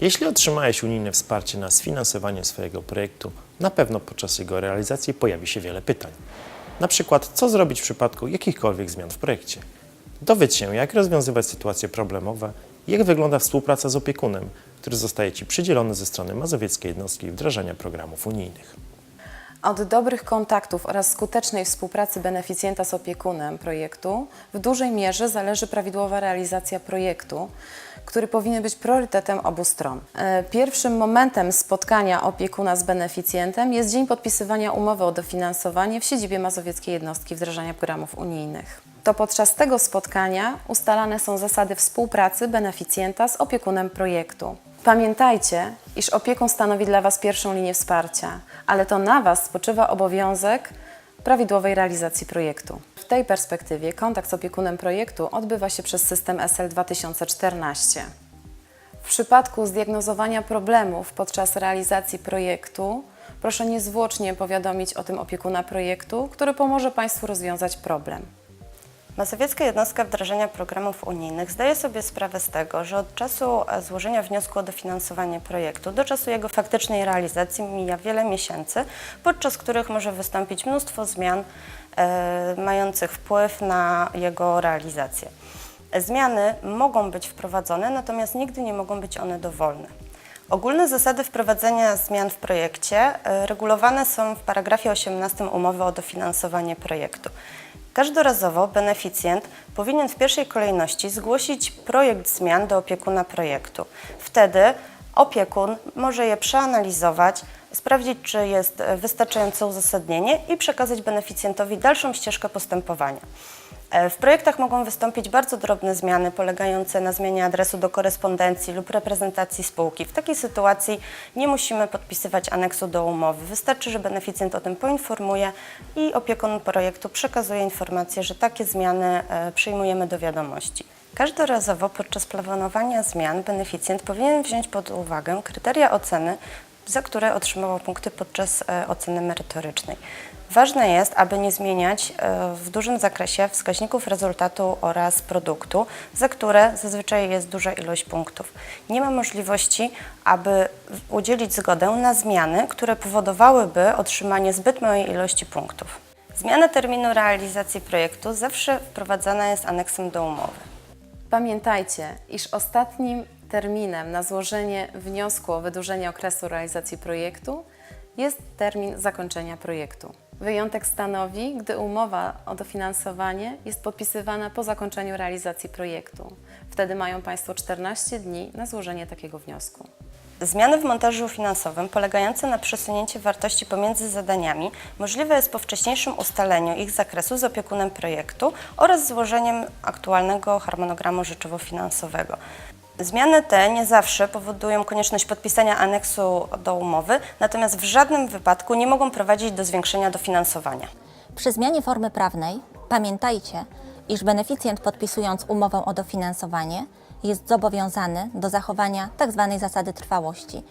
Jeśli otrzymałeś unijne wsparcie na sfinansowanie swojego projektu, na pewno podczas jego realizacji pojawi się wiele pytań. Na przykład, co zrobić w przypadku jakichkolwiek zmian w projekcie? Dowiedz się, jak rozwiązywać sytuacje problemowe, jak wygląda współpraca z opiekunem, który zostaje Ci przydzielony ze strony Mazowieckiej Jednostki Wdrażania Programów Unijnych. Od dobrych kontaktów oraz skutecznej współpracy beneficjenta z opiekunem projektu w dużej mierze zależy prawidłowa realizacja projektu, który powinien być priorytetem obu stron. Pierwszym momentem spotkania opiekuna z beneficjentem jest dzień podpisywania umowy o dofinansowanie w siedzibie Mazowieckiej Jednostki Wdrażania Programów Unijnych. To podczas tego spotkania ustalane są zasady współpracy beneficjenta z opiekunem projektu. Pamiętajcie, iż opiekun stanowi dla Was pierwszą linię wsparcia, ale to na Was spoczywa obowiązek prawidłowej realizacji projektu. W tej perspektywie kontakt z opiekunem projektu odbywa się przez system SL 2014. W przypadku zdiagnozowania problemów podczas realizacji projektu proszę niezwłocznie powiadomić o tym opiekuna projektu, który pomoże Państwu rozwiązać problem. Mazowiecka Jednostka Wdrażania Programów Unijnych zdaje sobie sprawę z tego, że od czasu złożenia wniosku o dofinansowanie projektu do czasu jego faktycznej realizacji mija wiele miesięcy, podczas których może wystąpić mnóstwo zmian mających wpływ na jego realizację. Zmiany mogą być wprowadzone, natomiast nigdy nie mogą być one dowolne. Ogólne zasady wprowadzenia zmian w projekcie regulowane są w paragrafie 18 umowy o dofinansowanie projektu. Każdorazowo beneficjent powinien w pierwszej kolejności zgłosić projekt zmian do opiekuna projektu. Wtedy opiekun może je przeanalizować, sprawdzić, czy jest wystarczające uzasadnienie i przekazać beneficjentowi dalszą ścieżkę postępowania. W projektach mogą wystąpić bardzo drobne zmiany polegające na zmianie adresu do korespondencji lub reprezentacji spółki. W takiej sytuacji nie musimy podpisywać aneksu do umowy. Wystarczy, że beneficjent o tym poinformuje i opiekun projektu przekazuje informację, że takie zmiany przyjmujemy do wiadomości. Każdorazowo podczas planowania zmian beneficjent powinien wziąć pod uwagę kryteria oceny, za które otrzymywał punkty podczas oceny merytorycznej. Ważne jest, aby nie zmieniać w dużym zakresie wskaźników rezultatu oraz produktu, za które zazwyczaj jest duża ilość punktów. Nie ma możliwości, aby udzielić zgodę na zmiany, które powodowałyby otrzymanie zbyt małej ilości punktów. Zmiana terminu realizacji projektu zawsze wprowadzana jest aneksem do umowy. Pamiętajcie, iż ostatnim terminem na złożenie wniosku o wydłużenie okresu realizacji projektu jest termin zakończenia projektu. Wyjątek stanowi, gdy umowa o dofinansowanie jest podpisywana po zakończeniu realizacji projektu. Wtedy mają Państwo 14 dni na złożenie takiego wniosku. Zmiany w montażu finansowym polegające na przesunięciu wartości pomiędzy zadaniami możliwe jest po wcześniejszym ustaleniu ich zakresu z opiekunem projektu oraz złożeniem aktualnego harmonogramu rzeczowo-finansowego. Zmiany te nie zawsze powodują konieczność podpisania aneksu do umowy, natomiast w żadnym wypadku nie mogą prowadzić do zwiększenia dofinansowania. Przy zmianie formy prawnej pamiętajcie, iż beneficjent podpisując umowę o dofinansowanie jest zobowiązany do zachowania tzw. zasady trwałości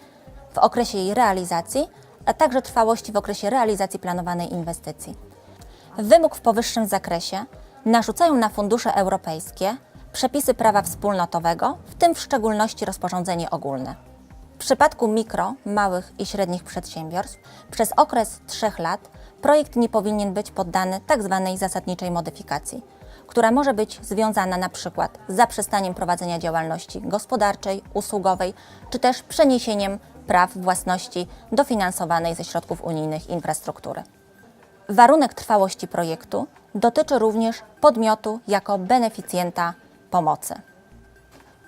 w okresie jej realizacji, a także trwałości w okresie realizacji planowanej inwestycji. Wymóg w powyższym zakresie narzucają na fundusze europejskie przepisy prawa wspólnotowego, w tym w szczególności rozporządzenie ogólne. W przypadku mikro, małych i średnich przedsiębiorstw przez okres 3 lat projekt nie powinien być poddany tzw. zasadniczej modyfikacji, która może być związana np. z zaprzestaniem prowadzenia działalności gospodarczej, usługowej, czy też przeniesieniem praw własności dofinansowanej ze środków unijnych infrastruktury. Warunek trwałości projektu dotyczy również podmiotu jako beneficjenta pomocy.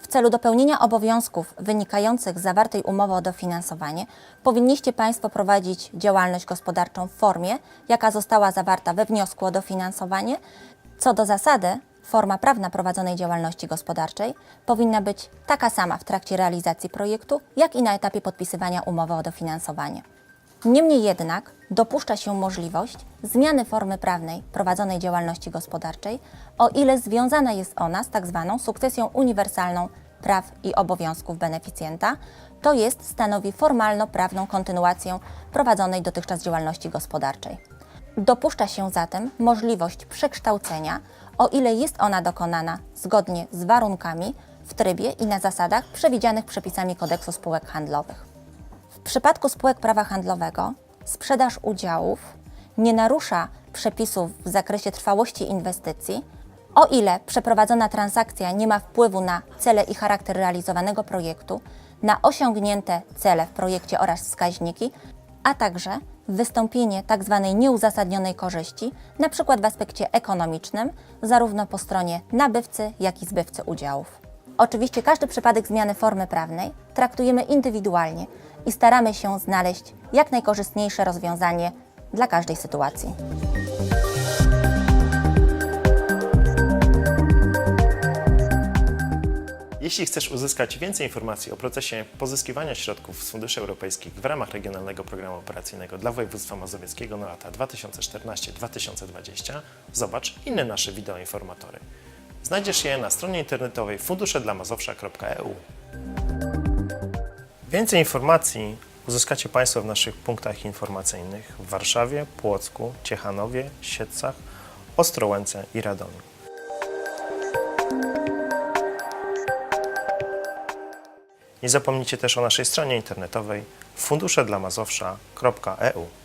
W celu dopełnienia obowiązków wynikających z zawartej umowy o dofinansowanie powinniście Państwo prowadzić działalność gospodarczą w formie, jaka została zawarta we wniosku o dofinansowanie. Co do zasady, forma prawna prowadzonej działalności gospodarczej powinna być taka sama w trakcie realizacji projektu, jak i na etapie podpisywania umowy o dofinansowanie. Niemniej jednak dopuszcza się możliwość zmiany formy prawnej prowadzonej działalności gospodarczej, o ile związana jest ona z tzw. sukcesją uniwersalną praw i obowiązków beneficjenta, to jest stanowi formalno-prawną kontynuację prowadzonej dotychczas działalności gospodarczej. Dopuszcza się zatem możliwość przekształcenia, o ile jest ona dokonana zgodnie z warunkami w trybie i na zasadach przewidzianych przepisami Kodeksu spółek handlowych. W przypadku spółek prawa handlowego sprzedaż udziałów nie narusza przepisów w zakresie trwałości inwestycji, o ile przeprowadzona transakcja nie ma wpływu na cele i charakter realizowanego projektu, na osiągnięte cele w projekcie oraz wskaźniki, a także wystąpienie tzw. nieuzasadnionej korzyści, np. w aspekcie ekonomicznym, zarówno po stronie nabywcy, jak i zbywcy udziałów. Oczywiście każdy przypadek zmiany formy prawnej traktujemy indywidualnie i staramy się znaleźć jak najkorzystniejsze rozwiązanie dla każdej sytuacji. Jeśli chcesz uzyskać więcej informacji o procesie pozyskiwania środków z funduszy europejskich w ramach Regionalnego Programu Operacyjnego dla województwa mazowieckiego na lata 2014-2020, zobacz inne nasze wideoinformatory. Znajdziesz je na stronie internetowej funduszedlamazowsza.eu. Więcej informacji uzyskacie Państwo w naszych punktach informacyjnych w Warszawie, Płocku, Ciechanowie, Siedlcach, Ostrołęce i Radomiu. Nie zapomnijcie też o naszej stronie internetowej funduszedlamazowsza.eu.